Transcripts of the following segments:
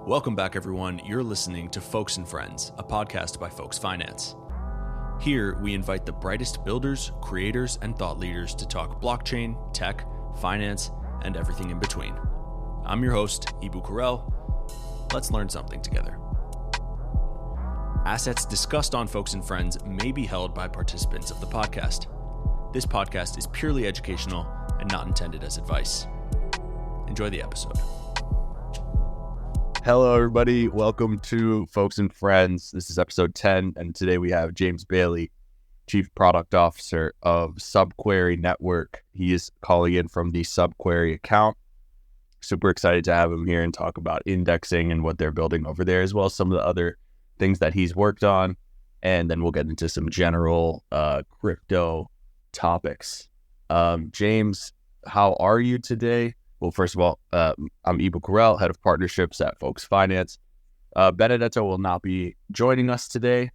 Welcome back, everyone. You're listening to Folks and Friends, a podcast by Folks Finance. Here, we invite the brightest builders, creators, and thought leaders to talk blockchain, tech, finance, and everything in between. I'm your host, Ibu Karel. Let's learn something together. Assets discussed on Folks and Friends may be held by participants of the podcast. This podcast is purely educational and not intended as advice. Enjoy the episode. Hello, everybody. Welcome to Folks and Friends. This is episode 10, and today we have James Bayley, Chief Product Officer of Subquery Network. He is calling in from the Subquery account. Super excited to have him here and talk about indexing and what they're building over there, as well as some of the other things that he's worked on. And then we'll get into some general crypto topics. James, how are you today? Well, first of all, I'm Ibu Karel, Head of Partnerships at Folks Finance. Benedetto will not be joining us today.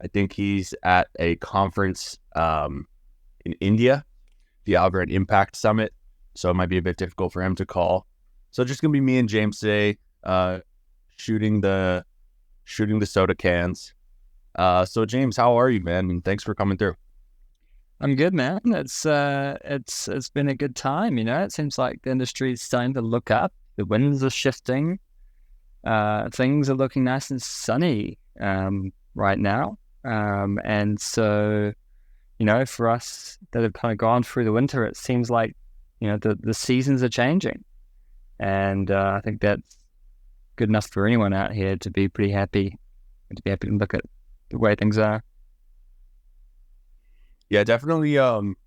I think he's at a conference in India, the Algorand Impact Summit, so it might be a bit difficult for him to call. So just going to be me and James today, shooting the soda cans. So James, how are you, man? And thanks for coming through. I'm good, man. It's been a good time, you know. It seems like the industry is starting to look up. The winds are shifting. Things are looking nice and sunny right now. And so, you know, for us that have kind of gone through the winter, it seems like, you know, the seasons are changing. And I think that's good enough for anyone out here to be pretty happy and to be happy to look at the way things are. Yeah, definitely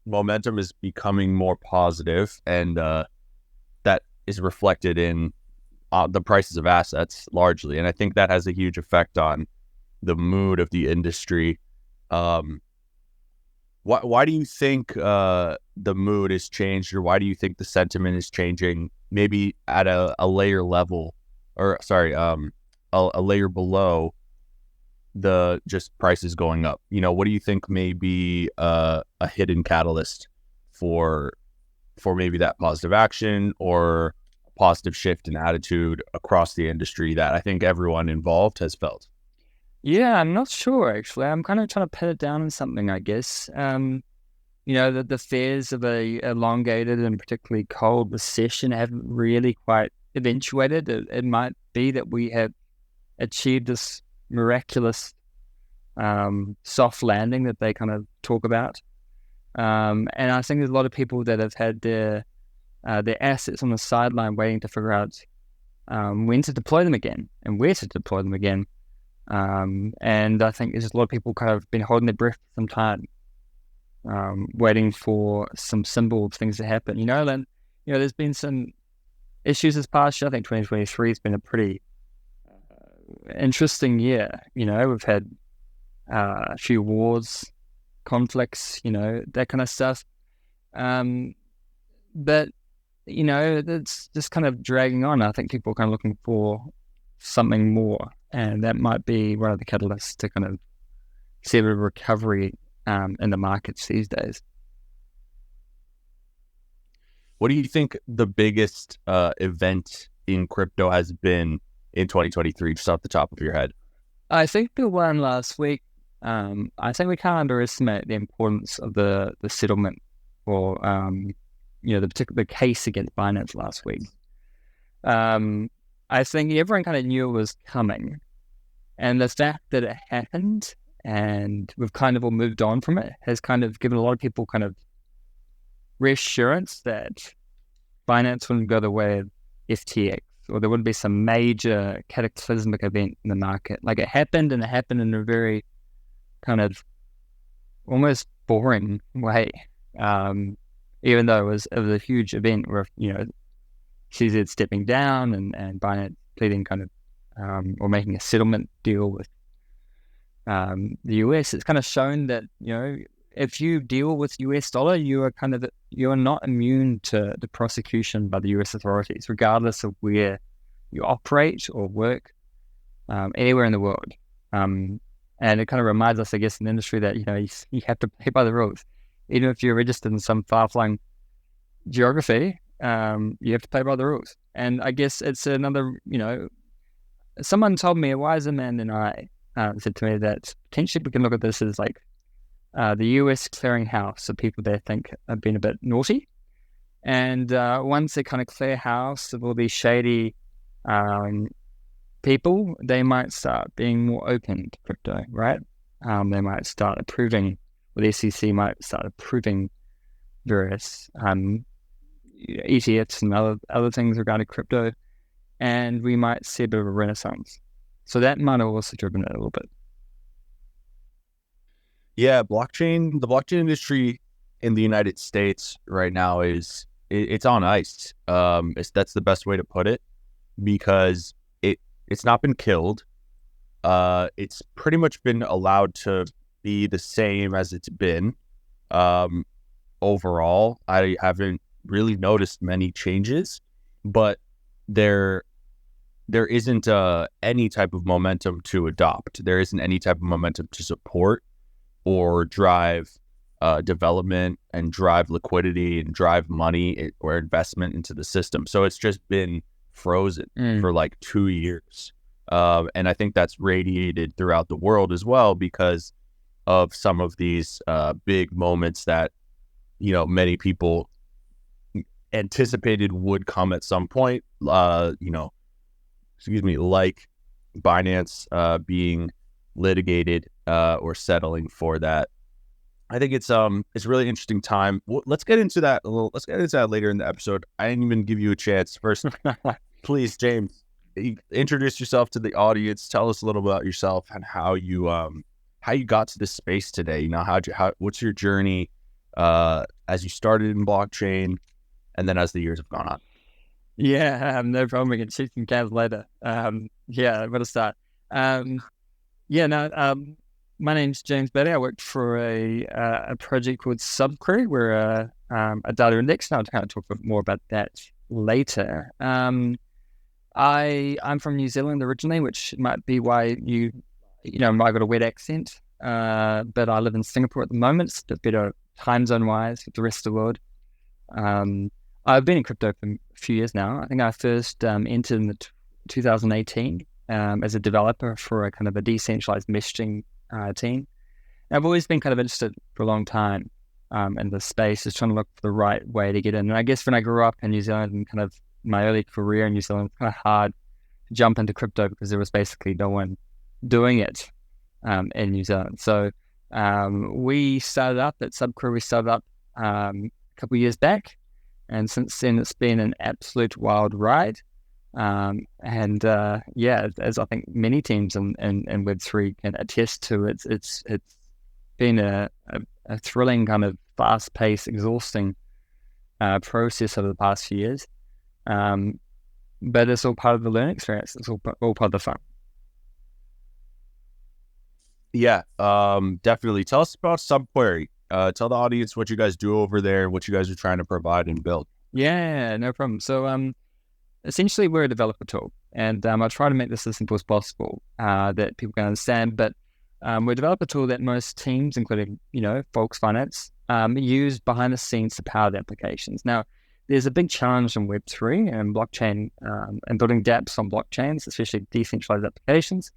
momentum is becoming more positive, and that is reflected in the prices of assets largely. And I think that has a huge effect on the mood of the industry. Why do you think the mood has changed, or why do you think the sentiment is changing maybe at a layer level, or sorry, a layer below the just prices going up? You know, what do you think may be a hidden catalyst for maybe that positive action or a positive shift in attitude across the industry that I think everyone involved has felt? Yeah, I'm not sure, actually. I'm kind of trying to pin it down on something, I guess. You know, the fears of a elongated and particularly cold recession haven't really quite eventuated. It might be that we have achieved this miraculous soft landing that they kind of talk about. And I think there's a lot of people that have had their assets on the sideline waiting to figure out when to deploy them again and where to deploy them again. And I think there's just a lot of people kind of been holding their breath for some time, waiting for some symbol of things to happen. You know, then, you know, there's been some issues this past year. I think 2023 has been a pretty interesting year. You know, we've had a few wars, conflicts, you know, that kind of stuff. But, you know, it's just kind of dragging on. I think people are kind of looking for something more, and that might be one of the catalysts to kind of see a bit of recovery in the markets these days. What do you think the biggest event in crypto has been in 2023, just off the top of your head? I think the one last week, I think we can't underestimate the importance of the settlement or, you know, the case against Binance last week. I think everyone kind of knew it was coming, and the fact that it happened and we've kind of all moved on from it has kind of given a lot of people kind of reassurance that Binance wouldn't go the way of FTX, or there wouldn't be some major cataclysmic event in the market. Like, it happened, and it happened in a very kind of almost boring way. Even though it was a huge event where, you know, CZ stepping down and Binance pleading kind of, or making a settlement deal with the US, it's kind of shown that, you know, if you deal with US dollar, you are not immune to the prosecution by the US authorities, regardless of where you operate or work, anywhere in the world. And it kind of reminds us, I guess, in the industry that, you know, you have to play by the rules. Even if you're registered in some far-flung geography, you have to play by the rules. And I guess it's another, you know, someone told me, a wiser man than I, said to me that potentially we can look at this as like the US clearinghouse of people they think have been a bit naughty. And once they kind of clear house of all these shady people, they might start being more open to crypto, right? They might start approving, or the SEC might start approving various ETFs and other things regarding crypto, and we might see a bit of a renaissance. So that might have also driven it a little bit. Yeah, the blockchain industry in the United States right now it's on ice. That's the best way to put it, because it's not been killed. It's pretty much been allowed to be the same as it's been. Overall, I haven't really noticed many changes, but there isn't any type of momentum to adopt. There isn't any type of momentum to support or drive development and drive liquidity and drive money or investment into the system. So it's just been frozen for like 2 years. And I think that's radiated throughout the world as well because of some of these big moments that, many people anticipated would come at some point, like Binance being litigated or settling for that. I think it's a really interesting time. Let's get into that later in the episode. I didn't even give you a chance. First, please, James, introduce yourself to the audience. Tell us a little about yourself and how you got to this space today. What's your journey as you started in blockchain, and then as the years have gone on. Yeah, no problem. We can shoot some cans later. I'm going to start. My name's James Bayley. I worked for a project called Subquery. We're a data index, and I'll kind of talk a bit more about that later. I'm from New Zealand originally, which might be why I got a weird accent. But I live in Singapore at the moment. It's a bit better time zone wise with the rest of the world. I've been in crypto for a few years now. I think I first entered in 2018 as a developer for a kind of a decentralized messaging team. And I've always been kind of interested for a long time in the space, just trying to look for the right way to get in. And I guess when I grew up in New Zealand and kind of my early career in New Zealand, it's kind of hard to jump into crypto because there was basically no one doing it in New Zealand. So we started up at Subquery. We started up a couple of years back, and since then it's been an absolute wild ride. As I think many teams in Web3 can attest to, it's been a thrilling kind of fast-paced, exhausting process over the past few years. But it's all part of the learning experience. It's all part of the fun. Yeah, definitely. Tell us about Subquery. Tell the audience what you guys do over there, what you guys are trying to provide and build. Yeah, no problem. So essentially, we're a developer tool, and I try to make this as simple as possible that people can understand. But we're a developer tool that most teams, including folks finance, use behind the scenes to power the applications. Now, there's a big challenge in Web3 and blockchain and building dApps on blockchains, especially decentralized applications.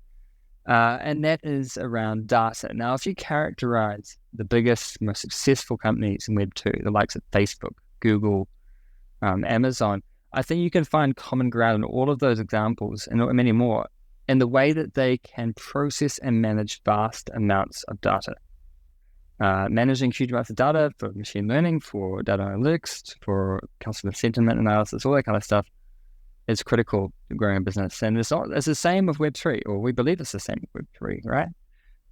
And that is around data. Now, if you characterize the biggest, most successful companies in Web2, the likes of Facebook, Google, Amazon, I think you can find common ground in all of those examples and many more in the way that they can process and manage vast amounts of data. Managing huge amounts of data for machine learning, for data analytics, for customer sentiment analysis, all that kind of stuff is critical to growing a business. And it's the same with Web3, or we believe it's the same with Web3, right?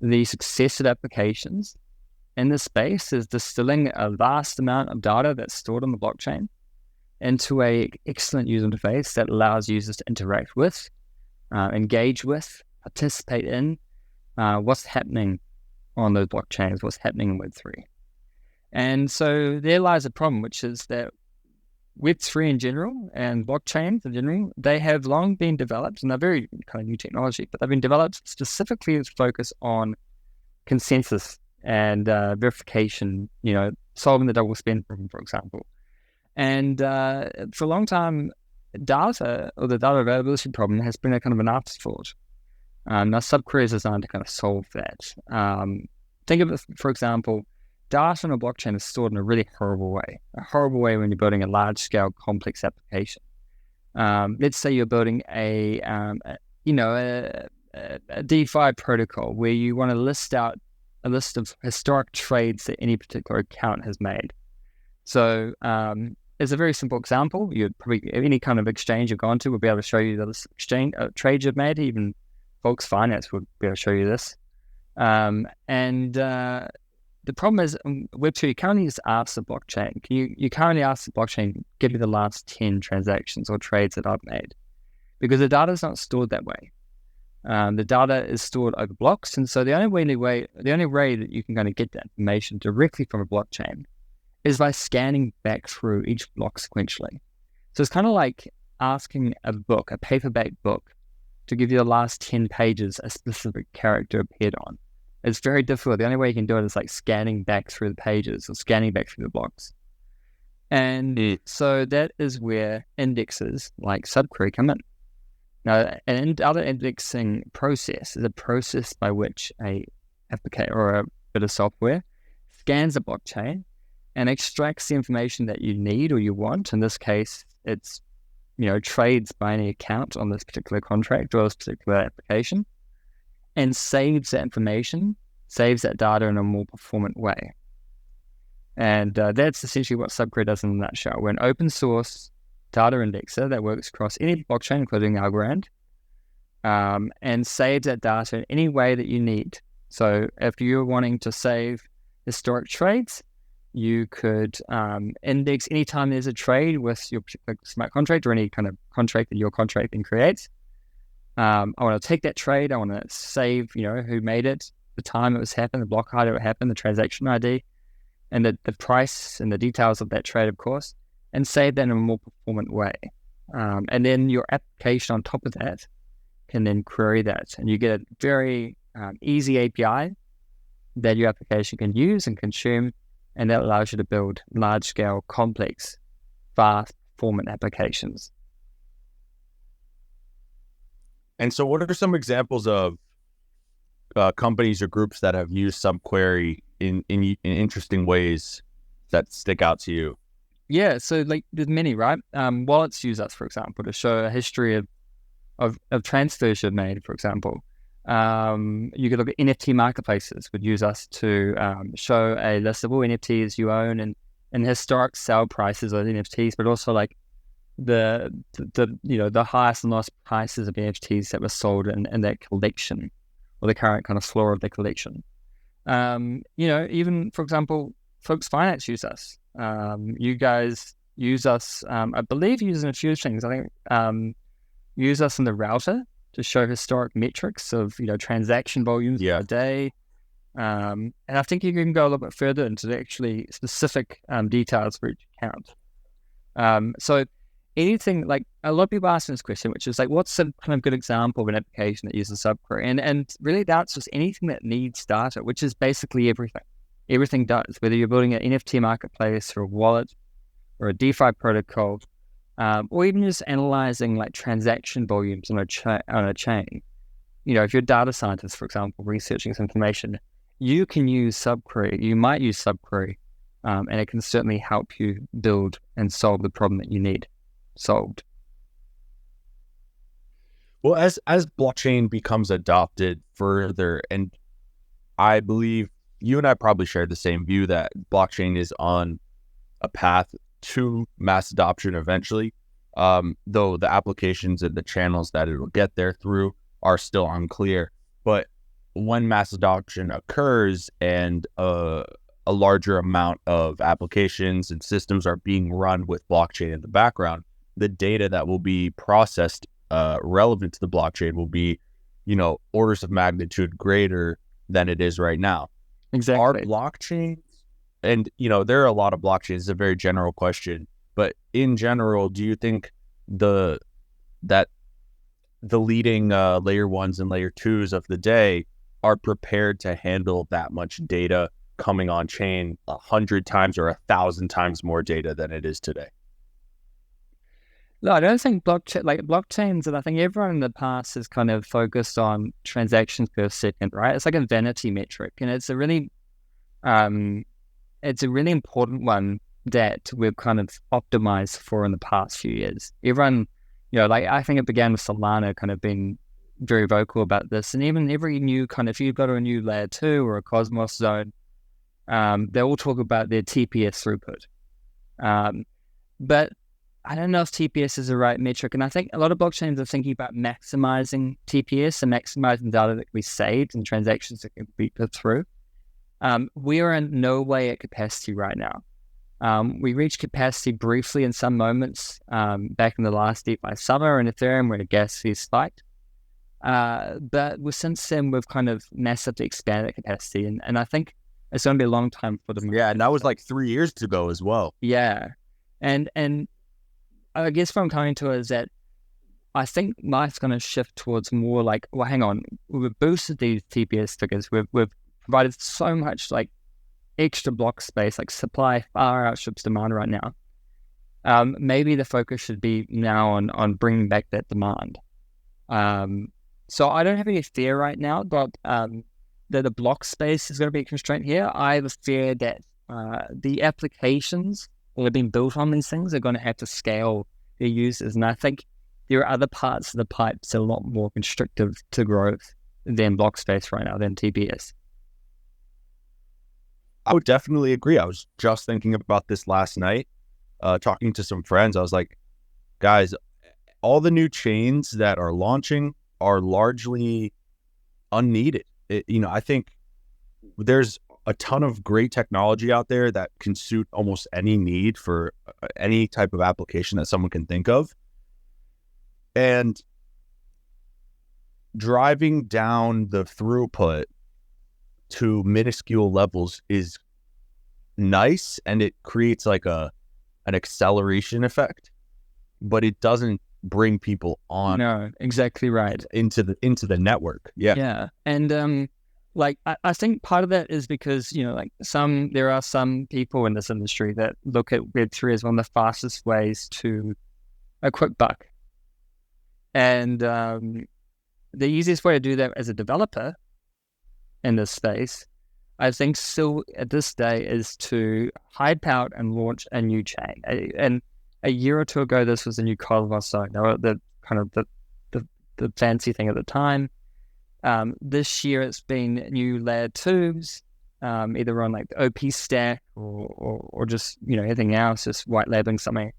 The success of applications in this space is distilling a vast amount of data that's stored on the blockchain into a excellent user interface that allows users to interact with, engage with, participate in what's happening on those blockchains, what's happening in Web3. And so there lies a problem, which is that Web3 in general and blockchains in general, they have long been developed, and they're very kind of new technology, but they've been developed specifically to focus on consensus and verification, solving the double spend problem, for example. And for a long time, data, or the data availability problem, has been a kind of an afterthought. Now, Subquery is designed to kind of solve that. Think of it, for example, data on a blockchain is stored in a really horrible way. A horrible way when you're building a large-scale, complex application. Let's say you're building a DeFi protocol where you want to list out a list of historic trades that any particular account has made. So, as a very simple example, you'd probably, any kind of exchange you've gone to would be able to show you the list of exchange trades you've made. Even Folks Finance would be able to show you this. The problem is, Web2, you can't only just ask the blockchain. You can't only ask the blockchain, give me the last 10 transactions or trades that I've made, because the data is not stored that way. The data is stored over blocks, and so the only way that you can kind of get that information directly from a blockchain is by scanning back through each block sequentially. So it's kind of like asking a paperback book, to give you the last 10 pages a specific character appeared on. It's very difficult. The only way you can do it is like scanning back through the pages or scanning back through the blocks. And so that is where indexes like Subquery come in. Now, an other indexing process is a process by which a application or a bit of software scans a blockchain and extracts the information that you need or you want. In this case, it's trades by any account on this particular contract or this particular application, and saves that information, saves that data in a more performant way. And that's essentially what Subquery does in a nutshell. We're an open source data indexer that works across any blockchain, including Algorand, and saves that data in any way that you need. So if you're wanting to save historic trades, you could index anytime there's a trade with your particular smart contract or any kind of contract that your contracting creates. I want to take that trade. I want to save, who made it, the time it was happened, the block ID it happened, the transaction ID, and the price and the details of that trade, of course, and save that in a more performant way. And then your application on top of that can then query that, and you get a very easy API that your application can use and consume, and that allows you to build large-scale, complex, fast, performant applications. And so what are some examples of companies or groups that have used Subquery in interesting ways that stick out to you? Yeah, so like there's many, right? Wallets use us, for example, to show a history of transfers you've made, for example. You could look at NFT marketplaces would use us to show a list of all NFTs you own and historic sale prices of NFTs, but also like the highest and lowest prices of NFTs that were sold in that collection, or the current kind of floor of the collection. Even, for example, Folks Finance use us. You guys use us, I believe, using a few things. I think use us in the router to show historic metrics of transaction volumes per day. And I think you can go a little bit further into the actually specific details for each account. So anything, like a lot of people ask this question, which is like, what's a kind of good example of an application that uses Subquery? And really that's just anything that needs data, which is basically everything. Everything does, whether you're building an NFT marketplace or a wallet or a DeFi protocol, or even just analyzing like transaction volumes on a chain. If you're a data scientist, for example, researching this information, you can use Subquery. You might use Subquery, and it can certainly help you build and solve the problem that you need solved. Well, as blockchain becomes adopted further, and I believe you and I probably share the same view that blockchain is on a path to mass adoption eventually, though the applications and the channels that it will get there through are still unclear. But when mass adoption occurs and a larger amount of applications and systems are being run with blockchain in the background, the data that will be processed relevant to the blockchain will be, orders of magnitude greater than it is right now. Exactly. Are blockchains, and there are a lot of blockchains, it's a very general question, but in general, do you think the leading layer ones and layer twos of the day are prepared to handle that much data coming on chain 100 times or 1,000 times more data than it is today? No, I don't think blockchains, and I think everyone in the past has kind of focused on transactions per second, right? It's like a vanity metric, and it's a really important one that we've kind of optimized for in the past few years. Everyone, I think it began with Solana kind of being very vocal about this, and even every new kind of, if you go to a new layer 2 or a Cosmos zone, they all talk about their TPS throughput. But I don't know if TPS is the right metric, and I think a lot of blockchains are thinking about maximizing TPS and maximizing data that can be saved and transactions that can be put through. We are in no way at capacity right now. We reached capacity briefly in some moments back in the last DeFi summer in Ethereum where the gas fees spiked. But since then, we've kind of massively expanded capacity, and I think it's going to be a long time for them. Yeah, and that was like 3 years ago as well. Yeah, and I guess what I'm coming to is that I think life's going to shift towards more like, well, hang on, we've boosted these TPS figures, we've provided so much like extra block space, like supply far outstrips demand right now. Maybe the focus should be now on bringing back that demand. So I don't have any fear right now that the block space is going to be a constraint here. I have a fear that the applications that have been built on these things are going to have to scale their users, and I think there are other parts of the pipes that are a lot more constrictive to growth than block space right now, than TPS. I would definitely agree. I was just thinking about this last night, talking to some friends. I was like, guys, all the new chains that are launching are largely unneeded. I think there's a ton of great technology out there that can suit almost any need for any type of application that someone can think of. And driving down the throughput to minuscule levels is nice, and it creates like an acceleration effect, but it doesn't bring people on. No, exactly right. Into the network. Yeah. And I think part of that is because, there are some people in this industry that look at Web3 as one of the fastest ways to a quick buck. And the easiest way to do that as a developer in this space, I think still at this day, is to hype out and launch a new chain. And a year or two ago, this was a new Cosmos zone. They were the fancy thing at the time. This year it's been new layer 2s, either on like the OP stack or just, anything else, just white labeling something.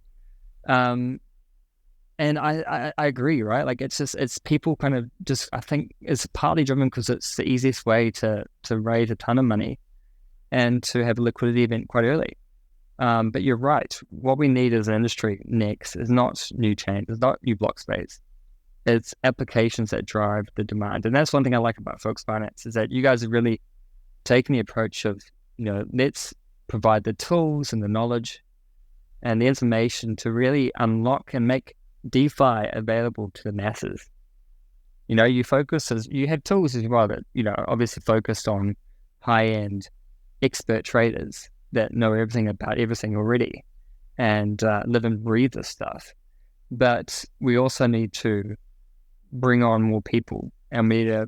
And I agree, right? Like it's people kind of just, I think it's partly driven because it's the easiest way to raise a ton of money and to have a liquidity event quite early. But you're right. What we need as an industry next is not new chains, it's not new block space. It's applications that drive the demand. And that's one thing I like about Folks Finance, is that you guys have really taken the approach of, let's provide the tools and the knowledge and the information to really unlock and make DeFi available to the masses. You have tools as well that, obviously focused on high-end expert traders that know everything about everything already and live and breathe this stuff. But we also need to bring on more people, and we need to,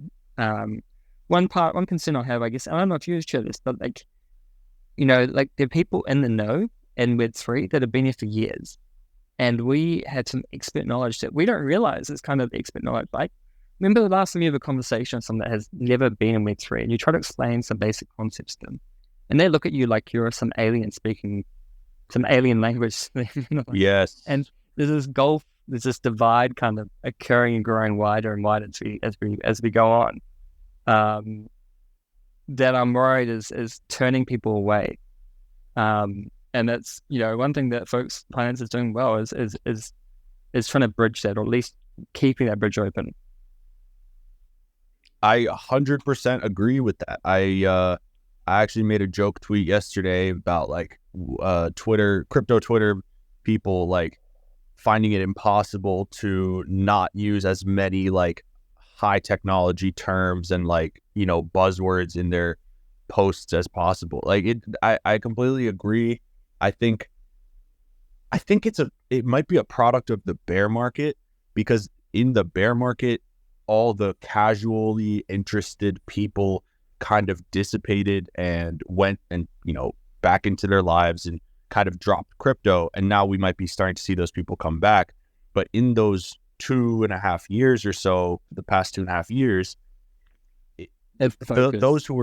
one concern I have, I guess, I don't know if you share this, but there are people in the know in Web3 that have been here for years. And we had some expert knowledge that we don't realize is kind of expert knowledge. Like, remember the last time you have a conversation with someone that has never been in Web3 and you try to explain some basic concepts to them, and they look at you like you're some alien speaking some alien language. Yes. And there's this gulf, there's this divide kind of occurring and growing wider and wider as we go on. That I'm worried is turning people away. And that's, one thing that Folks Finance is doing well is trying to bridge that, or at least keeping that bridge open. I 100% agree with that. I actually made a joke tweet yesterday about crypto Twitter people like finding it impossible to not use as many like high technology terms and buzzwords in their posts as possible. I completely agree. I think it's it might be a product of the bear market, because in the bear market, all the casually interested people kind of dissipated and went and, back into their lives and kind of dropped crypto. And now we might be starting to see those people come back. But in those 2.5 years or so, the past 2.5 years, those who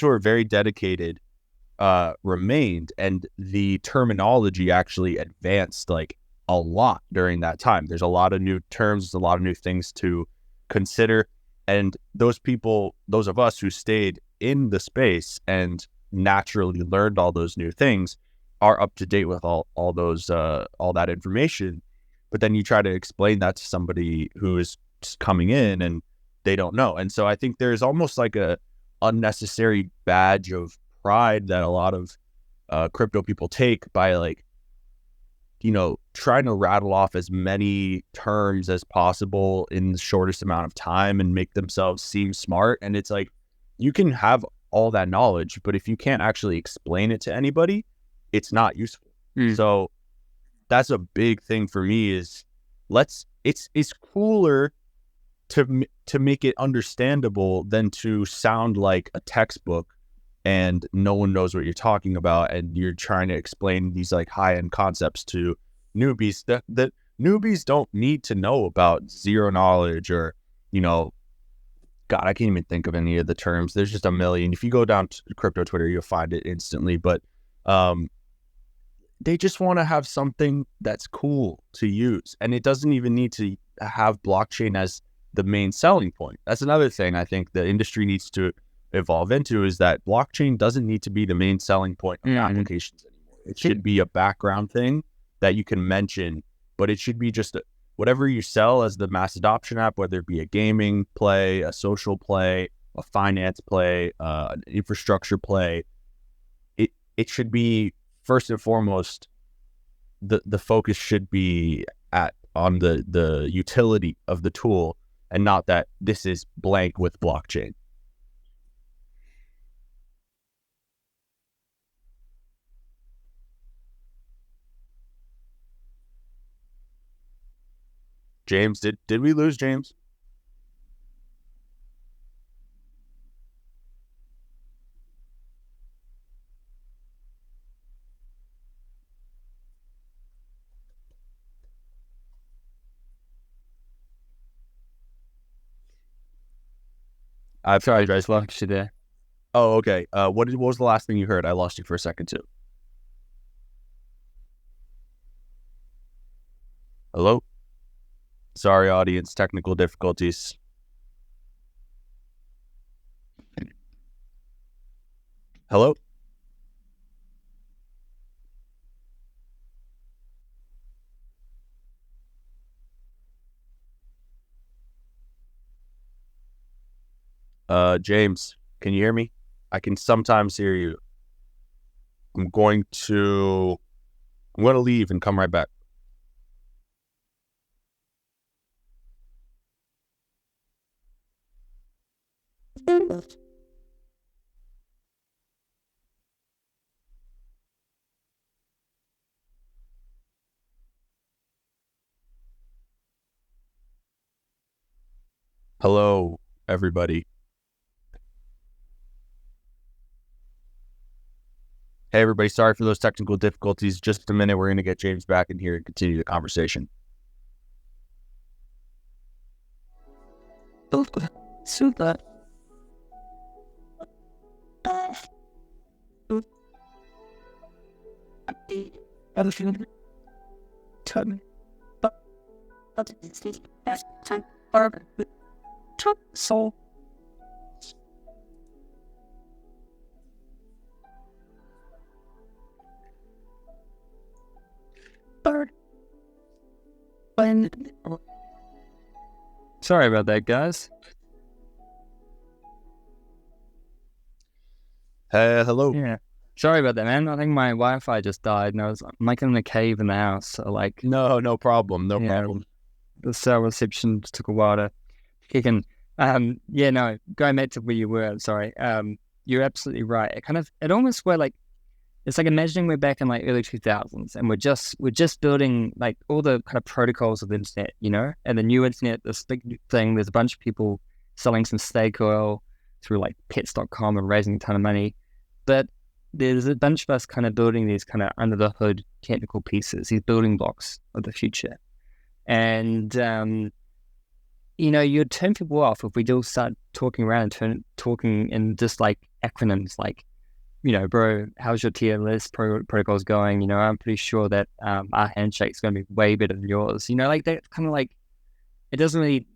were very dedicated remained, and the terminology actually advanced like a lot during that time. There's a lot of new terms, a lot of new things to consider, and those of us who stayed in the space and naturally learned all those new things are up to date with all that information. But then you try to explain that to somebody who is just coming in and they don't know. And so I think there's almost like a unnecessary badge of pride that a lot of crypto people take by like, trying to rattle off as many terms as possible in the shortest amount of time and make themselves seem smart. And it's like, you can have all that knowledge, but if you can't actually explain it to anybody, it's not useful. So that's a big thing for me is it's cooler to make it understandable than to sound like a textbook and no one knows what you're talking about, and you're trying to explain these like high-end concepts to newbies that newbies don't need to know about zero knowledge or, God, I can't even think of any of the terms. There's just a million. If you go down to crypto Twitter, you'll find it instantly. But they just want to have something that's cool to use. And it doesn't even need to have blockchain as the main selling point. That's another thing I think the industry needs to evolve into, is that blockchain doesn't need to be the main selling point of applications anymore. It should be a background thing that you can mention, but it should be just whatever you sell as the mass adoption app, whether it be a gaming play, a social play, a finance play, an infrastructure play. It should be first and foremost, the focus should be on the utility of the tool, and not that this is blank with blockchain. James, did we lose James? I'm sorry, I just lost you there. Oh, okay. What was the last thing you heard? I lost you for a second too. Hello? Sorry, audience, technical difficulties. Hello? James, can you hear me? I can sometimes hear you. I'm going to leave and come right back. Hello, everybody. Hey, everybody. Sorry for those technical difficulties. Just a minute. We're going to get James back in here and continue the conversation. Super. So sorry about that, guys. Hello. Yeah. Sorry about that, man. I think my Wi-Fi just died, and I'm like in a cave in the house. So like, No problem. No problem. The cell reception just took a while to kick in. Going back to where you were. I'm sorry. You're absolutely right. It almost were like it's like imagining we're back in like early 2000s and we're just building like all the kind of protocols of the internet, and the new internet, this big thing. There's a bunch of people selling some snake oil through like pets.com and raising a ton of money. But there's a bunch of us kind of building these kind of under the hood technical pieces, these building blocks of the future. And, you'd turn people off if we do start talking around and talking in just like acronyms like, bro, how's your TLS protocols going? I'm pretty sure that our handshake's going to be way better than yours. Like that kind of like, it doesn't really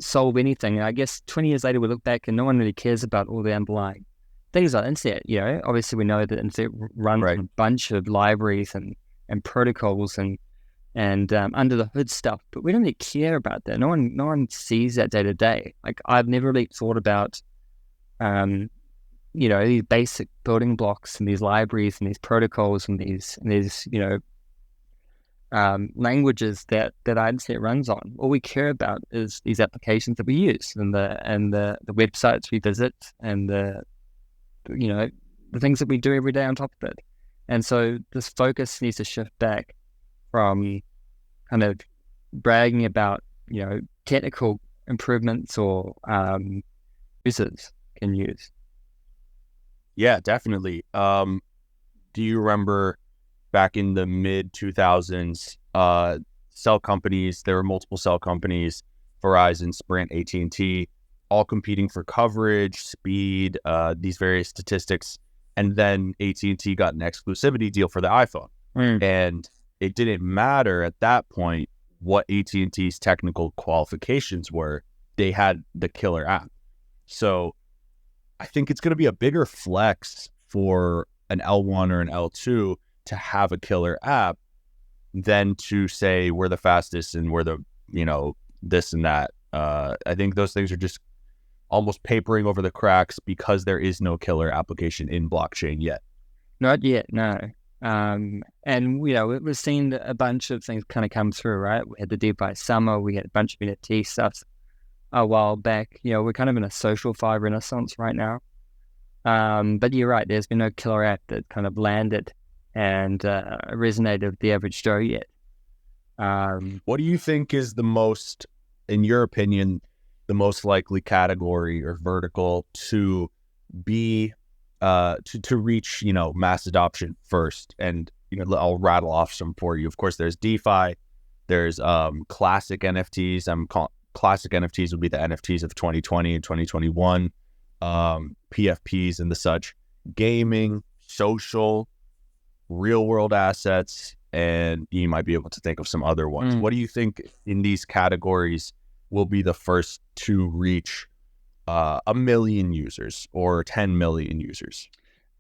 solve anything. And I guess 20 years later, we look back and no one really cares about all the underlying things like internet. Obviously we know that internet runs a bunch of libraries and protocols and under the hood stuff, but we don't really care about that. No one sees that day to day. Like I've never really thought about, these basic building blocks and these libraries and these protocols and these languages that our internet runs on. All we care about is these applications that we use and the websites we visit and the things that we do every day on top of it. And so this focus needs to shift back from kind of bragging about, technical improvements or users can use. Yeah, definitely. Do you remember back in the mid 2000s, cell companies, there were multiple cell companies, Verizon, Sprint, AT&T, all competing for coverage, speed, these various statistics. And then AT&T got an exclusivity deal for the iPhone. And it didn't matter at that point what AT&T's technical qualifications were. They had the killer app. So I think it's going to be a bigger flex for an L1 or an L2 to have a killer app than to say we're the fastest and we're the, this and that. I think those things are just almost papering over the cracks because there is no killer application in blockchain yet. Not yet, no. And we've seen a bunch of things kind of come through, right? We had the DeFi summer, we had a bunch of NFT stuff a while back. We're kind of in a social fi renaissance right now. But you're right, there's been no killer app that kind of landed and resonated with the average Joe yet. What do you think is the most, in your opinion, the most likely category or vertical to be to reach, mass adoption first? And, I'll rattle off some for you. Of course, there's DeFi, there's classic NFTs. Classic NFTs would be the NFTs of 2020 and 2021, PFPs and the such, gaming, social, real world assets, and you might be able to think of some other ones. What do you think in these categories will be the first to reach 1 million users or 10 million users?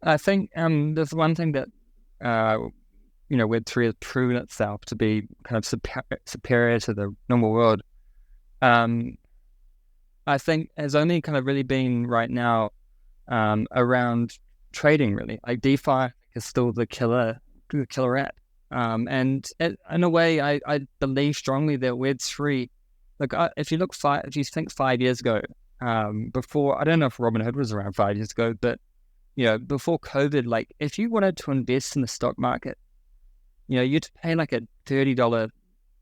I think there's one thing that Web3 has proven itself to be kind of superior to the normal world. I think has only kind of really been right now around trading, really. Like DeFi is still the killer app. And in a way, I believe strongly that Web3, like if you think 5 years ago, before, I don't know if Robinhood was around 5 years ago, but before COVID, like if you wanted to invest in the stock market, you'd pay like a $30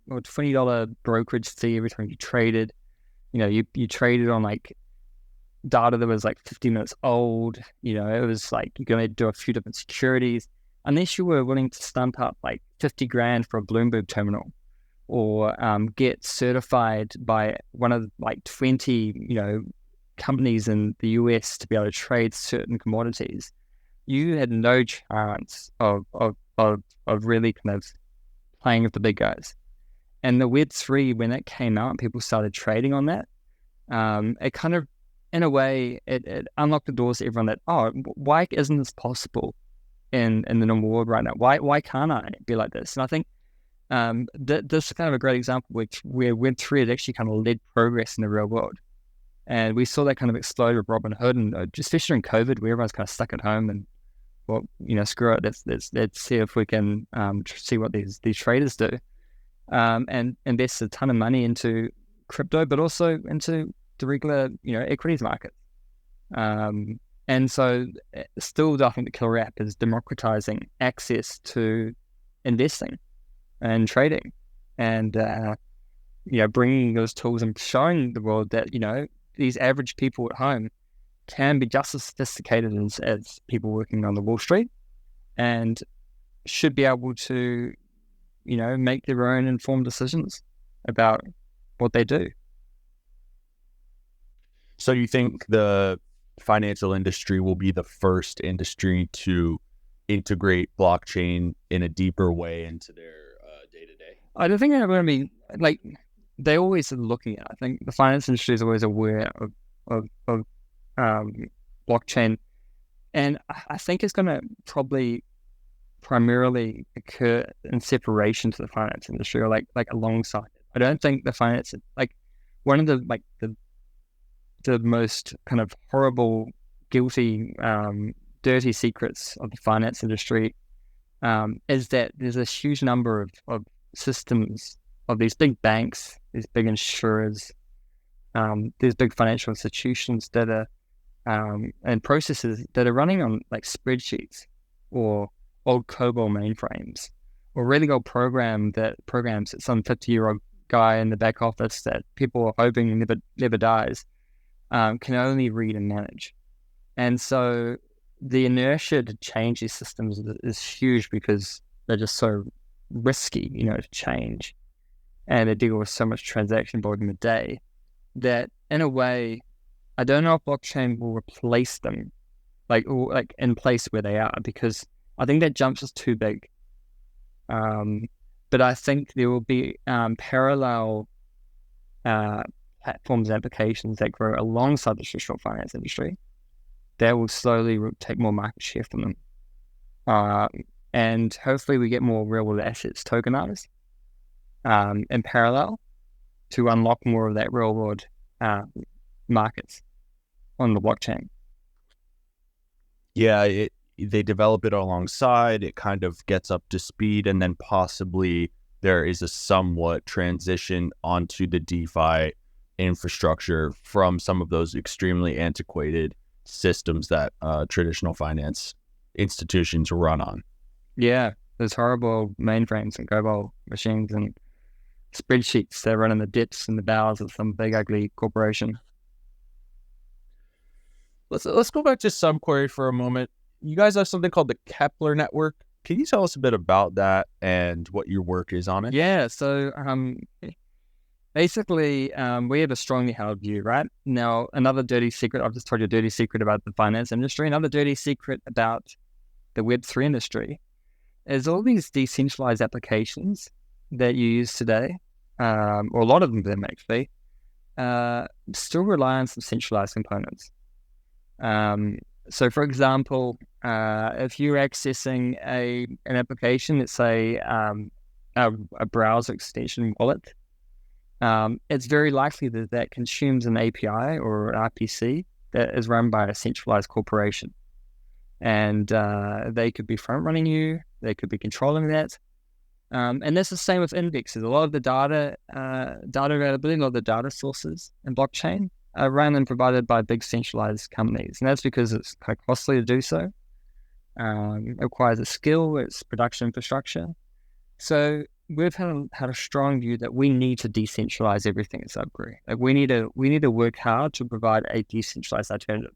or $20 brokerage fee every time you traded. You traded on like data that was like 50 minutes old. It was like you're going to do a few different securities, unless you were willing to stump up like 50 grand for a Bloomberg terminal, or get certified by one of like 20 companies in the US to be able to trade certain commodities. You had no chance of really kind of playing with the big guys. And the Web3, when it came out and people started trading on that, it kind of, in a way, it unlocked the doors to everyone that, why isn't this possible in the normal world right now? Why can't I be like this? And I think this is kind of a great example where Web3 had actually kind of led progress in the real world. And we saw that kind of explode with Robinhood, and especially in COVID, where everyone's kind of stuck at home and, screw it, let's see if we can see what these traders do. And invest a ton of money into crypto, but also into the regular, equities market. And so still, I think the killer app is democratizing access to investing and trading, and bringing those tools and showing the world that these average people at home can be just as sophisticated as people working on the Wall Street, and should be able to make their own informed decisions about what they do. So you think the financial industry will be the first industry to integrate blockchain in a deeper way into their day-to-day? I don't think they're going to be like, they always are looking at. I think the finance industry is always aware of blockchain, and I think it's going to probably primarily occur in separation to the finance industry, or like alongside it. I don't think the finance, like one of the most kind of horrible, guilty, dirty secrets of the finance industry is that there's a huge number of systems of these big banks, these big insurers, these big financial institutions that are and processes that are running on like spreadsheets or old COBOL mainframes, or really old programs that some 50-year-old guy in the back office that people are hoping never dies, can only read and manage. And so the inertia to change these systems is huge, because they're just so risky, to change, and they deal with so much transaction volume a day that, in a way, I don't know if blockchain will replace them, like in place where they are, because I think that jump is too big. But I think there will be parallel platforms and applications that grow alongside the traditional finance industry that will slowly take more market share from them. And hopefully we get more real world assets tokenized in parallel to unlock more of that real world markets on the blockchain. Yeah, they develop it alongside, it kind of gets up to speed, and then possibly there is a somewhat transition onto the DeFi infrastructure from some of those extremely antiquated systems that traditional finance institutions run on. Yeah, those horrible mainframes and COBOL machines and spreadsheets that run in the depths and the bowels of some big ugly corporation. Let's go back to Subquery for a moment. You guys have something called the Kepler network. Can you tell us a bit about that and what your work is on it? Yeah, so basically we have a strongly held view, right? Now, another dirty secret, I've just told you a dirty secret about the finance industry. Another dirty secret about the Web3 industry is all these decentralized applications that you use today, or a lot of them actually, still rely on some centralized components. So, for example, if you're accessing an application, let's say a browser extension wallet, it's very likely that consumes an API or an RPC that is run by a centralized corporation. And they could be front-running you, they could be controlling that. And that's the same with indexes. A lot of the data availability, a lot of the data sources in blockchain are run and provided by big centralized companies. And that's because it's kind of costly to do so. It requires a skill, it's production infrastructure. So we've had a strong view that we need to decentralize everything at Subquery. Like we need to work hard to provide a decentralized alternative.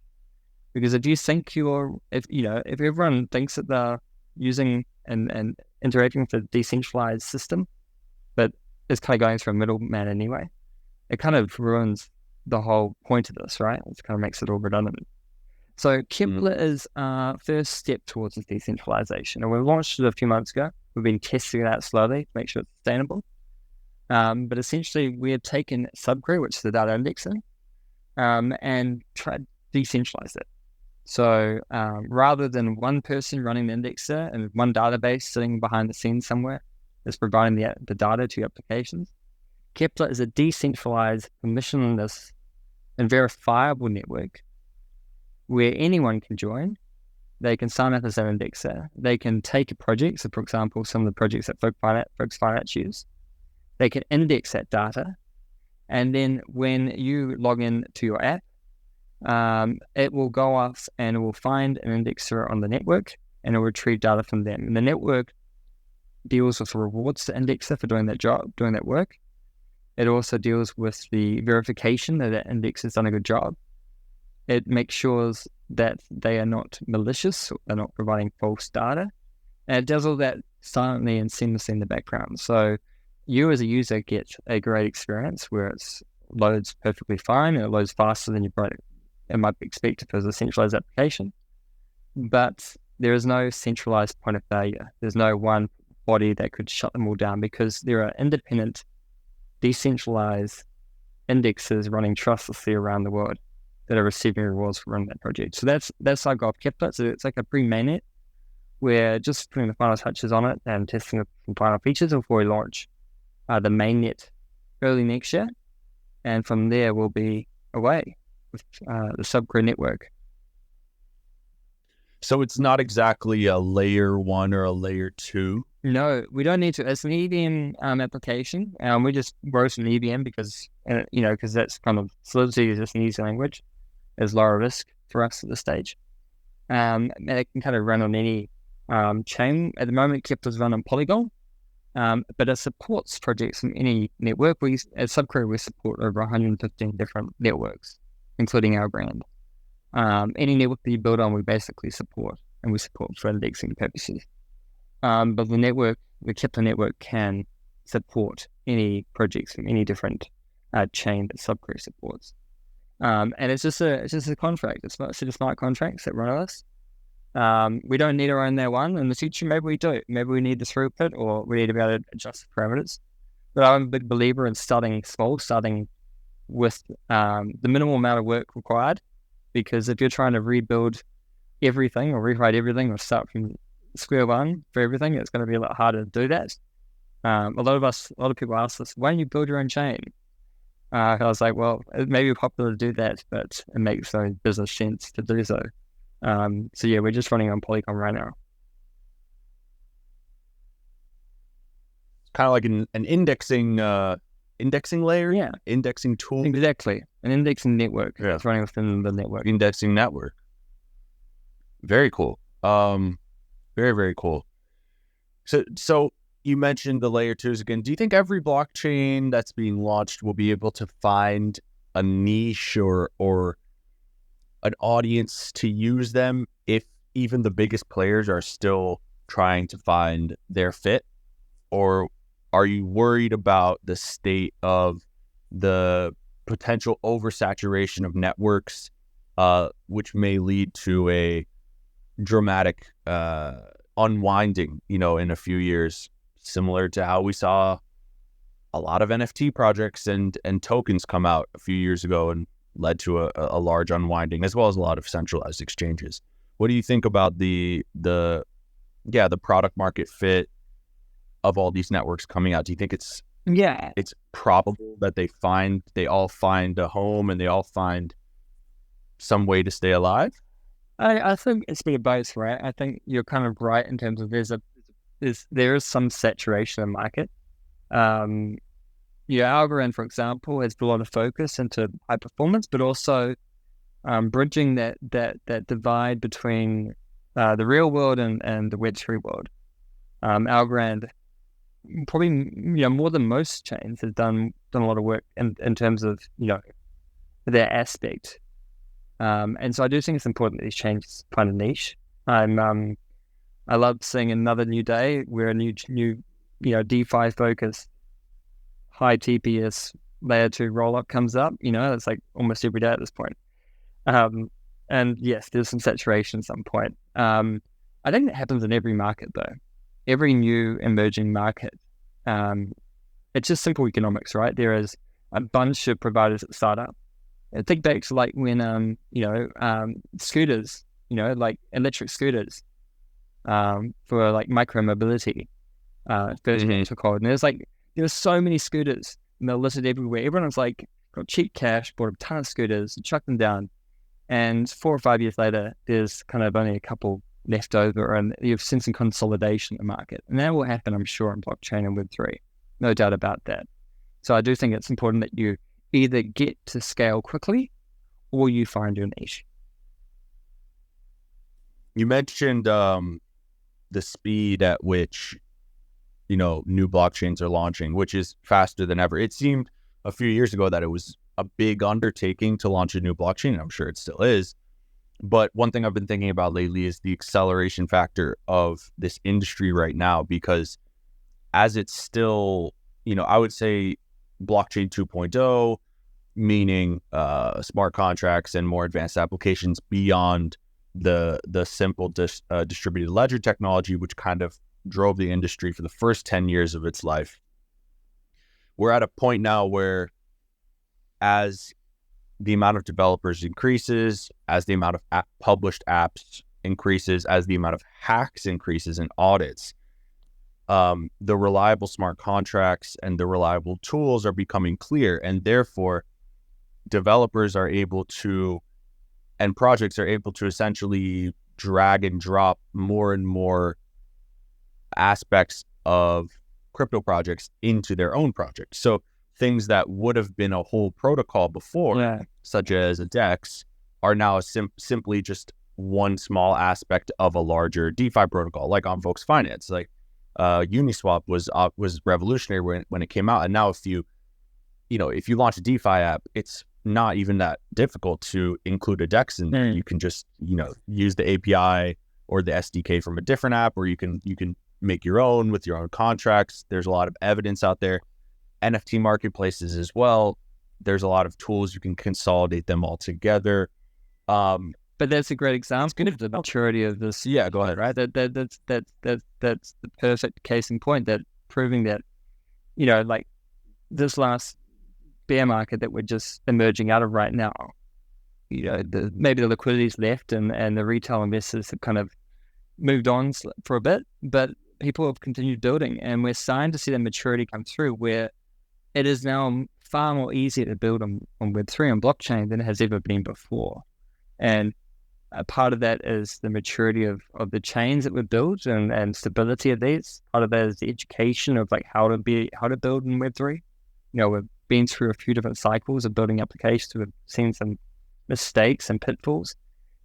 Because if you think if everyone thinks that they're using and interacting with a decentralized system, but it's kind of going through a middleman anyway, it kind of ruins the whole point of this, right? It kind of makes it all redundant. So Kepler is our first step towards this decentralization, and we launched it a few months ago. We've been testing it out slowly to make sure it's sustainable. But essentially, we have taken Subquery, which is the data indexer, and tried to decentralize it. So rather than one person running the indexer and one database sitting behind the scenes somewhere that's providing the data to your applications, Kepler is a decentralized, permissionless, and verifiable network where anyone can join. They can sign up as an indexer. They can take a project, so for example, some of the projects that Folks Finance use. They can index that data, and then when you log in to your app, it will go off and it will find an indexer on the network and it will retrieve data from them. And the network deals with rewards the indexer for doing that job, doing that work. It also deals with the verification that that index has done a good job. It makes sure that they are not malicious, they're not providing false data. And it does all that silently and seamlessly in the background. So you as a user get a great experience where it loads perfectly fine and it loads faster than it might be expected as a centralized application. But there is no centralized point of failure. There's no one body that could shut them all down because there are independent, decentralized indexes running trustlessly around the world that are receiving rewards for running that project. So that's how I've kept it. So it's like a pre-mainnet. We're just putting the final touches on it and testing some final features before we launch the mainnet early next year. And from there, we'll be away with the Subquery network. So it's not exactly a layer 1 or a layer 2? No, we don't need to. It's an EVM application. We just wrote an EVM because that's kind of Solidity is just an easy language. It's lower risk for us at this stage. And it can kind of run on any chain. At the moment, Kepler's run on Polygon, but it supports projects from any network. At Subquery, we support over 115 different networks, including our brand. Any network that you build on, we basically support, and we support for indexing purposes. But the Kepler network can support any projects from any different chain that Subquery supports. And it's just a contract. It's not a set of smart contracts that run us. We don't need our own layer 1. In the future, maybe we do. Maybe we need the throughput or we need to be able to adjust the parameters. But I'm a big believer in starting small, starting with the minimal amount of work required. Because if you're trying to rebuild everything or rewrite everything or start from square one for everything, it's going to be a lot harder to do that. A lot of people ask us, why don't you build your own chain? I was like, well, it may be popular to do that, but it makes no business sense to do so. So yeah, we're just running on Polygon right now. Kind of like an indexing layer? Yeah. Indexing tool? Exactly. An indexing network. Yeah. It's running within the network. Indexing network. Very cool. Very, very cool. So you mentioned the layer 2s again. Do you think every blockchain that's being launched will be able to find a niche or an audience to use them if even the biggest players are still trying to find their fit? Or are you worried about the state of the potential oversaturation of networks, which may lead to a dramatic unwinding, in a few years, similar to how we saw a lot of NFT projects and tokens come out a few years ago and led to a large unwinding, as well as a lot of centralized exchanges? What do you think about the product market fit of all these networks coming out? Do you think it's probable that they all find a home and they all find some way to stay alive? I think it's been both, right? I think you're kind of right in terms of there is some saturation in the market. Algorand, for example, has put a lot of focus into high performance, but also bridging that divide between the real world and the Web3 world. Algorand, probably more than most chains, has done a lot of work in terms of their aspect. And so I do think it's important that these chains find a niche. I love seeing another new day where a new DeFi focused high TPS layer 2 rollup comes up. It's like almost every day at this point. And yes, there's some saturation at some point. I think that happens in every market though. Every new emerging market. It's just simple economics, right? There is a bunch of providers that start up. I think back to like when scooters, like electric scooters, for like micro mobility, first took hold, and there were so many scooters and they're listed everywhere. Everyone was like got cheap cash, bought a ton of scooters, and chucked them down, and 4 or 5 years later, there's kind of only a couple left over, and you've seen some consolidation in the market, and that will happen, I'm sure, on blockchain and Web3, no doubt about that. So I do think it's important that you either get to scale quickly or you find your niche. You mentioned the speed at which, new blockchains are launching, which is faster than ever. It seemed a few years ago that it was a big undertaking to launch a new blockchain, and I'm sure it still is. But one thing I've been thinking about lately is the acceleration factor of this industry right now, because as it's still, I would say blockchain 2.0, meaning smart contracts and more advanced applications beyond the simple distributed ledger technology, which kind of drove the industry for the first 10 years of its life. We're at a point now where, as the amount of developers increases, as the amount of published apps increases, as the amount of hacks increases and audits, the reliable smart contracts and the reliable tools are becoming clear, and therefore developers are able to, and projects are able to essentially drag and drop more and more aspects of crypto projects into their own projects. So things that would have been a whole protocol before, such as a DEX, are now simply just one small aspect of a larger DeFi protocol, like on Folks Finance. Like Uniswap was revolutionary when it came out, and now if you launch a DeFi app, it's not even that difficult to include a DEX, and you can just use the API or the SDK from a different app, or you can make your own with your own contracts. There's a lot of evidence out there. NFT marketplaces as well. There's a lot of tools you can consolidate them all together. But that's a great example of the maturity of this. Yeah, go ahead. Right. That's the perfect case in point, that proving that, like this last bear market that we're just emerging out of right now, maybe the liquidity's left and the retail investors have kind of moved on for a bit, but people have continued building, and we're starting to see the maturity come through where it is now far more easier to build on Web3 and blockchain than it has ever been before. And a part of that is the maturity of the chains that were built and stability of these. Part of that is the education of like how to build in Web3. We've been through a few different cycles of building applications. We've seen some mistakes and pitfalls,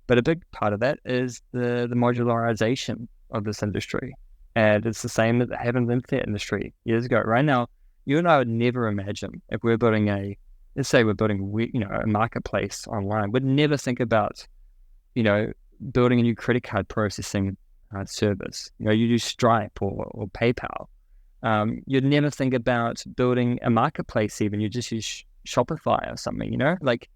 but a big part of that is the modularization of this industry. And it's the same that happened in the industry years ago. Right now, you and I would never imagine, if we're building a marketplace online, we'd never think about, building a new credit card processing service. You use Stripe or PayPal. You'd never think about building a marketplace even. You just use Shopify or something, like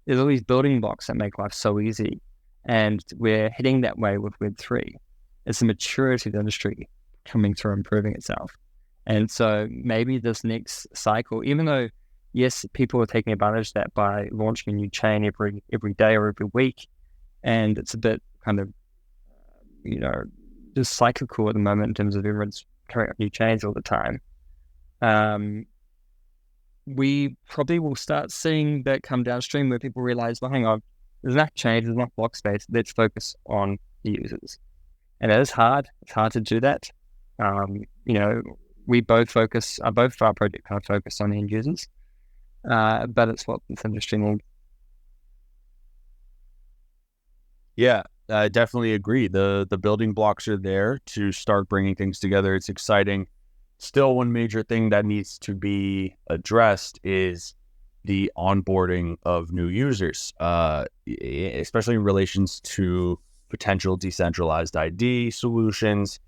there's all these building blocks that make life so easy. And we're heading that way with Web3. It's the maturity of the industry coming through and proving itself. And so maybe this next cycle, even though, yes, people are taking advantage of that by launching a new chain every day or every week, and it's a bit kind of, just cyclical at the moment in terms of everyone's coming up new chains all the time. We probably will start seeing that come downstream where people realize, well, hang on, there's enough change, there's enough block space, let's focus on the users. And it is hard. It's hard to do that. We both of our project kind of focus on end users, but it's what this industry needs. Yeah, I definitely agree. The building blocks are there to start bringing things together. It's exciting. Still, one major thing that needs to be addressed is the onboarding of new users, especially in relations to potential decentralized ID solutions.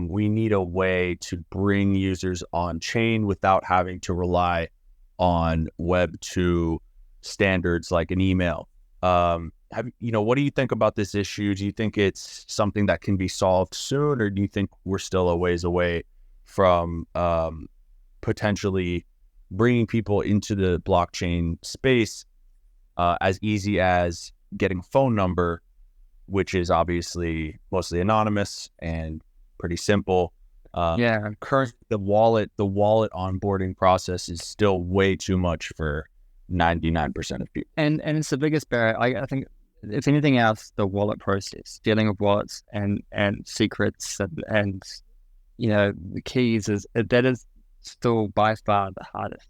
We need a way to bring users on chain without having to rely on Web 2 standards like an email. What do you think about this issue? Do you think it's something that can be solved soon, or do you think we're still a ways away from potentially bringing people into the blockchain space as easy as getting a phone number, which is obviously mostly anonymous and pretty simple. Currently, the wallet onboarding process is still way too much for 99% of people. And it's the biggest barrier. I think, if anything else, the wallet process, dealing with wallets and secrets and the keys is still by far the hardest.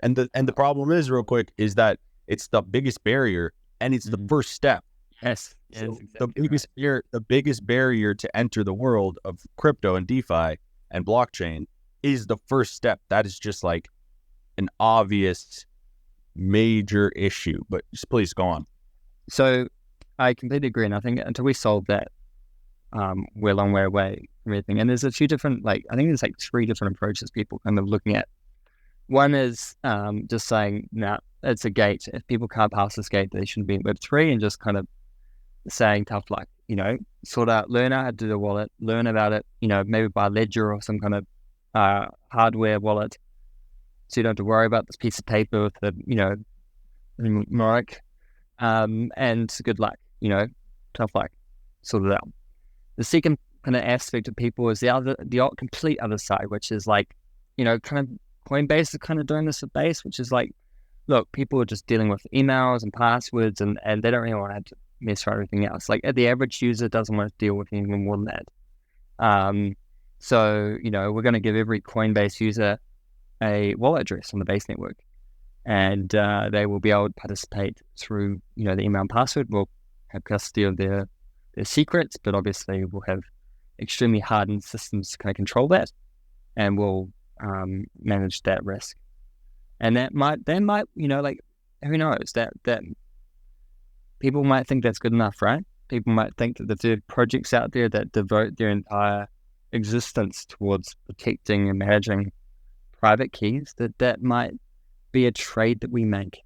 And the problem is, real quick, is that It's the biggest barrier, and it's the first step. Yes. So Exactly the biggest barrier to enter the world of crypto and DeFi and blockchain is the first step. That is just like an obvious major issue. But just please go on. So I completely agree, and I think until we solve that, we're a long way away from everything. And there's a few different, I think there's 3 different approaches people kind of looking at. One is just saying, no, it's a gate. If people can't pass this gate, they shouldn't be in Web3, and just kind of saying tough luck, learn out how to do the wallet, learn about it, maybe buy a ledger or some kind of hardware wallet, so you don't have to worry about this piece of paper with the, mark, and good luck, tough luck, sort it out. The second kind of aspect of people is the complete other side, which is kind of Coinbase is kind of doing this at base, which is look, people are just dealing with emails and passwords, and they don't really want to mess around everything else. The average user doesn't want to deal with anything more than that. So, we're going to give every Coinbase user a wallet address on the base network, and they will be able to participate through, the email and password. We'll have custody of their secrets, but obviously we'll have extremely hardened systems to kind of control that, and we'll manage that risk. And that might, who knows, that people might think that's good enough, right? People might think that if there are projects out there that devote their entire existence towards protecting and managing private keys, that might be a trade that we make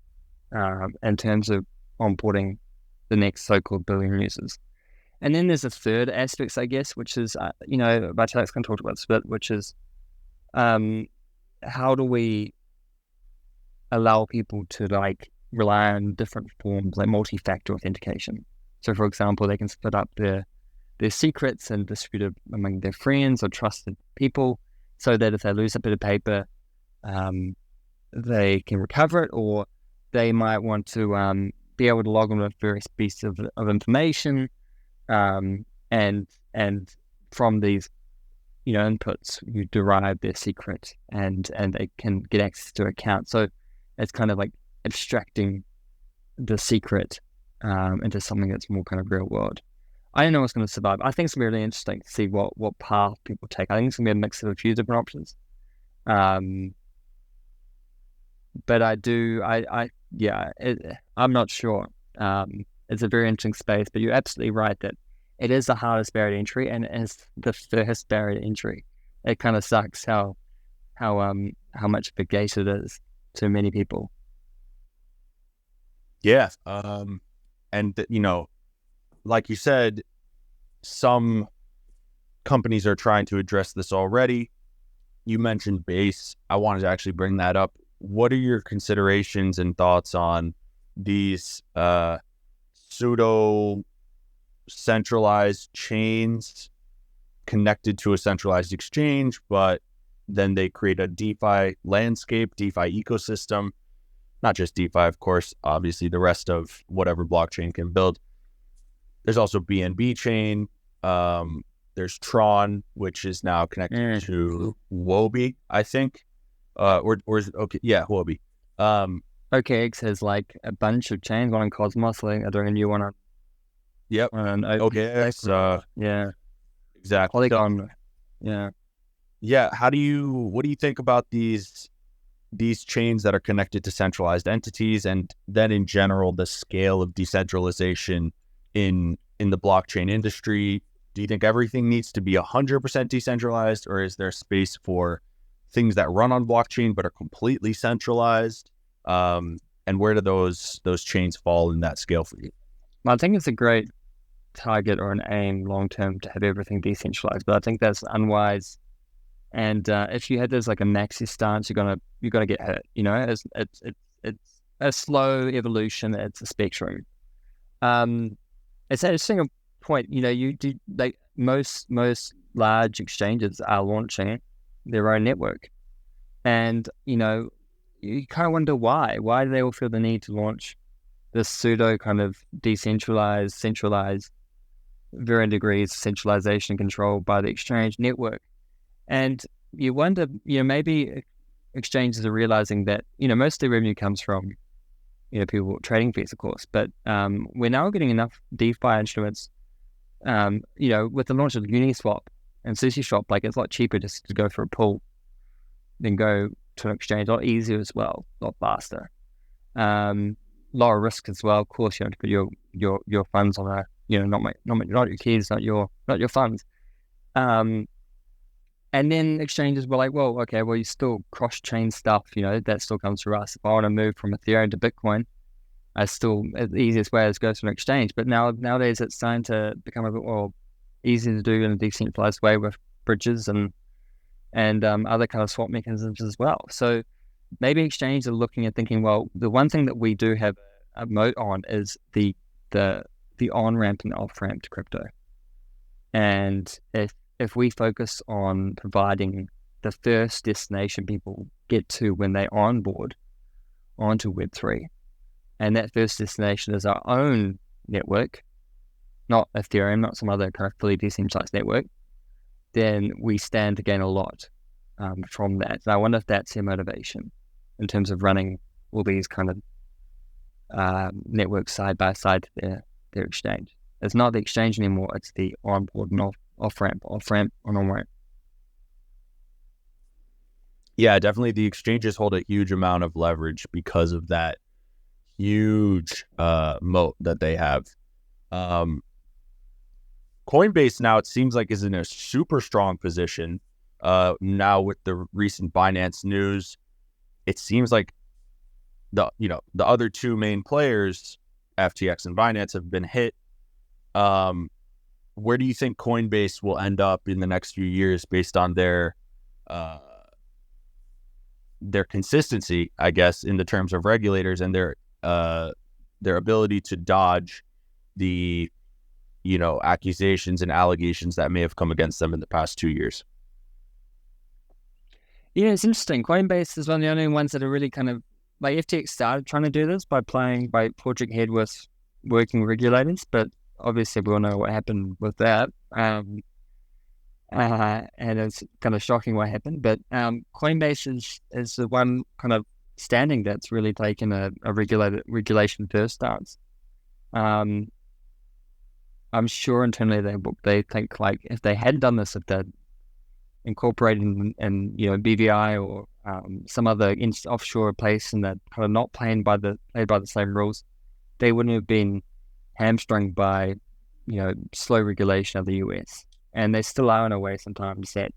in terms of onboarding the next so-called billion users. And then there's a third aspect, I guess, which is, Vitalik's going to talk about this a bit, which is how do we allow people to rely on different forms, like multi-factor authentication. So, for example, they can split up their secrets and distribute it among their friends or trusted people, so that if they lose a bit of paper, they can recover it, or they might want to be able to log on with various pieces of information, and from these inputs, you derive their secret, and they can get access to accounts. So it's kind of like abstracting the secret into something that's more kind of real world. I don't know what's going to survive. I think it's really interesting to see what path people take. I think it's going to be a mix of a few different options. But I'm not sure. It's a very interesting space, but you're absolutely right that it is the hardest barrier to entry, and it's the first barrier to entry. It kind of sucks how much of a gate it is to many people. Yeah. And like you said, some companies are trying to address this already. You mentioned Base. I wanted to actually bring that up. What are your considerations and thoughts on these pseudo centralized chains connected to a centralized exchange, but then they create a DeFi landscape, DeFi ecosystem? Not just DeFi, of course, obviously the rest of whatever blockchain can build. There's also BNB chain. There's Tron, which is now connected to Huobi, I think. Or is it okay? Yeah, Huobi. OKX has a bunch of chains. One on Cosmos, they're doing a new one on. Yep. On OKX. Yeah. Exactly. Polygon. Yeah. Yeah. What do you think about these chains that are connected to centralized entities, and then in general the scale of decentralization in the blockchain industry? Do you think everything needs to be 100% decentralized, or is there space for things that run on blockchain but are completely centralized? And where do those chains fall in that scale for you? Well, I think it's a great target or an aim long term to have everything decentralized, but I think that's unwise. And if you had this a maxi stance, you're gonna get hurt. It's a slow evolution. It's a spectrum. It's an interesting point. You do most large exchanges are launching their own network, and you kind of wonder why. Why do they all feel the need to launch this pseudo kind of decentralized, centralized, varying degrees of centralization controlled by the exchange network? And you wonder, maybe exchanges are realizing that, most of their revenue comes from people trading fees, of course. But we're now getting enough DeFi instruments, with the launch of Uniswap and SushiSwap, like it's a lot cheaper just to go for a pool than go to an exchange, a lot easier as well, a lot faster. Lower risk as well. Of course, you have to put your funds on a, not your keys, not your funds. And then exchanges were like, well, okay, well, you still cross-chain stuff, that still comes through us. If I want to move from Ethereum to Bitcoin, the easiest way is go to an exchange. But nowadays it's starting to become a bit more easy to do in a decentralized way with bridges and other kind of swap mechanisms as well. So maybe exchanges are looking at thinking, well, the one thing that we do have a moat on is the on-ramp and off-ramp to crypto. And if we focus on providing the first destination people get to when they onboard onto Web3, and that first destination is our own network, not Ethereum, not some other kind of fully decentralized network, then we stand to gain a lot from that. And I wonder if that's their motivation in terms of running all these kind of networks side by side to their exchange. It's not the exchange anymore, it's the onboard and off-ramp and on-ramp. Yeah, definitely the exchanges hold a huge amount of leverage because of that huge moat that they have. Coinbase now, it seems like, is in a super strong position. Now with the recent Binance news, it seems like the other two main players, FTX and Binance, have been hit. Where do you think Coinbase will end up in the next few years based on their consistency, I guess, in the terms of regulators and their ability to dodge the accusations and allegations that may have come against them in the past 2 years? Yeah, it's interesting. Coinbase is one of the only ones that are really kind of, like, FTX started trying to do this by forging ahead with working regulators, but obviously we all know what happened with that. And it's kind of shocking what happened. But Coinbase is the one kind of standing that's really taken a regulation first stance. I'm sure internally they think, like, if they had done this, if they'd incorporated in BVI or some other offshore place, and that kind of not played by the same rules, they wouldn't have been hamstrung by slow regulation of the US. And they still are in a way sometimes that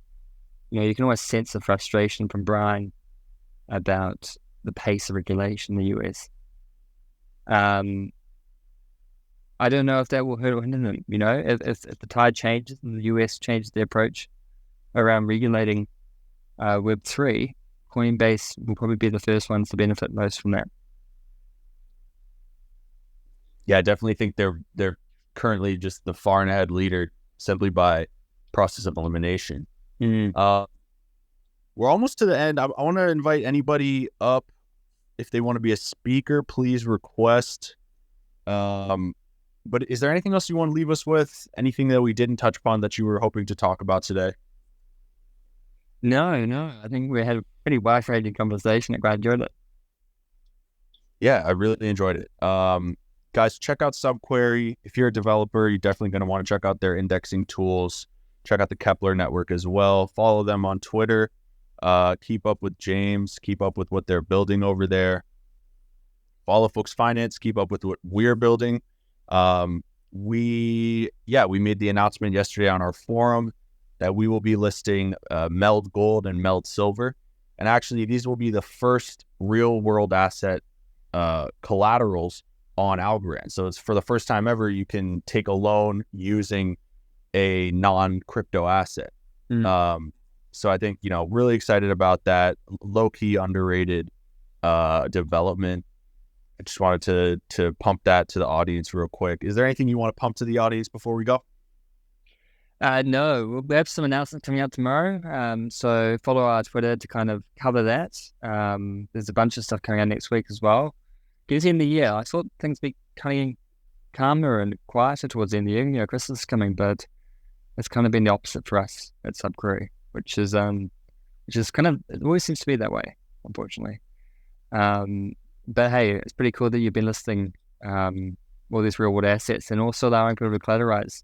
you can always sense the frustration from Brian about the pace of regulation in the US. I don't know if that will hurt or hinder them. If the tide changes and the US changes their approach around regulating Web3, Coinbase will probably be the first ones to benefit most from that. Yeah, I definitely think they're currently just the far and ahead leader simply by process of elimination. We're almost to the end. I want to invite anybody up. If they want to be a speaker, please request. But is there anything else you want to leave us with? Anything that we didn't touch upon that you were hoping to talk about today? No. I think we had a pretty wide-ranging conversation. I quite enjoyed it. Yeah, I really enjoyed it. Guys, check out Subquery. If you're a developer, you're definitely going to want to check out their indexing tools. Check out the Kepler network as well. Follow them on Twitter. Keep up with James. Keep up with what they're building over there. Follow Folks Finance. Keep up with what we're building. We made the announcement yesterday on our forum that we will be listing Meld Gold and Meld Silver. And actually, these will be the first real-world asset collaterals on Algorand. So it's for the first time ever you can take a loan using a non-crypto asset. So I think, really excited about that. Low-key underrated development. I just wanted to pump that to the audience real quick. Is there anything you want to pump to the audience before we go? No, we have some announcements coming out tomorrow. So follow our Twitter to kind of cover that. There's a bunch of stuff coming out next week as well. Gives the end of the year. I thought things would be kind of calmer and quieter towards the end of the year. Christmas is coming, but it's kind of been the opposite for us at Subquery, which is kind of, it always seems to be that way, unfortunately. But hey, it's pretty cool that you've been listing all these real world assets and also allowing people to collateralize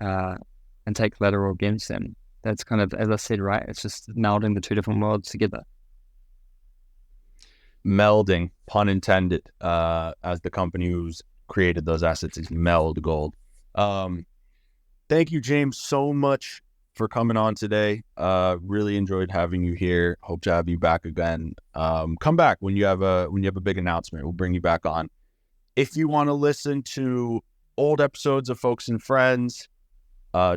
and take collateral against them. That's kind of, as I said, right? It's just melding the two different worlds together. Melding, pun intended, as the company who's created those assets is Meld Gold. Thank you, James, so much for coming on today. Really enjoyed having you here. Hope to have you back again. Come back when you have a big announcement. We'll bring you back on. If you want to listen to old episodes of Folks and Friends,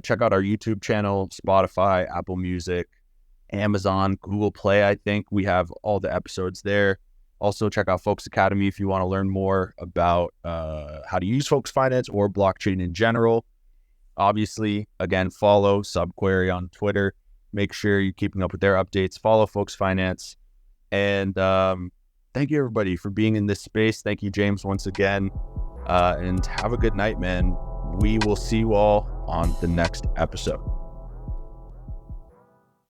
check out our YouTube channel, Spotify, Apple Music, Amazon, Google Play. I think we have all the episodes there. Also, check out Folks Academy if you want to learn more about how to use Folks Finance or blockchain in general. Obviously, again, follow Subquery on Twitter. Make sure you're keeping up with their updates. Follow Folks Finance. And thank you, everybody, for being in this space. Thank you, James, once again. And have a good night, man. We will see you all on the next episode.